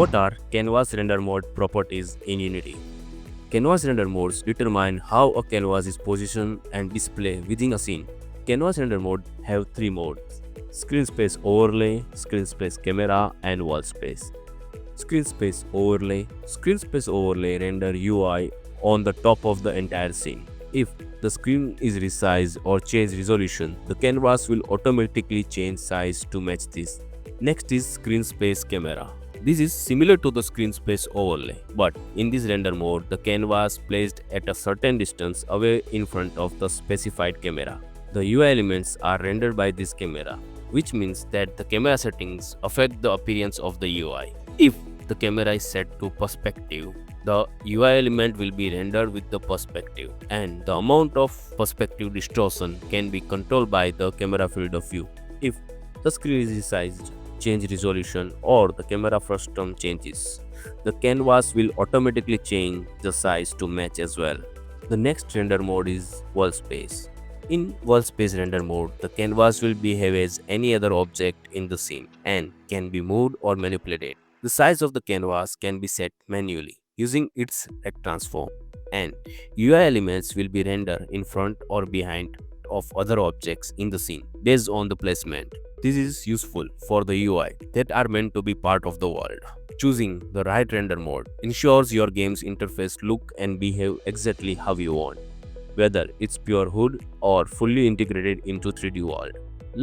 What are canvas render mode properties in Unity? Canvas render modes determine how a canvas is positioned and displayed within a scene. Canvas render mode have three modes: screen space overlay, screen space camera, and wall space. Screen space overlay. Screen space overlay render UI on the top of the entire scene. If the screen is resized or change resolution, the canvas will automatically change size to match this. Next is screen space camera. This is similar to the screen space overlay, but in this render mode, the canvas placed at a certain distance away in front of the specified camera. The UI elements are rendered by this camera, which means that the camera settings affect the appearance of the UI. If the camera is set to perspective, the UI element will be rendered with the perspective, and the amount of perspective distortion can be controlled by the camera field of view. If the screen is resized, change resolution, or the camera frustum changes, the canvas will automatically change the size to match as well. The next render mode is wall space. In wall space render mode, the canvas will behave as any other object in the scene and can be moved or manipulated. The size of the canvas can be set manually using its rect transform, and UI elements will be rendered in front or behind of other objects in the scene based on the placement. This is useful for the UI that are meant to be part of the world. Choosing the right render mode ensures your game's interface look and behave exactly how you want, whether it's pure HUD or fully integrated into 3D world.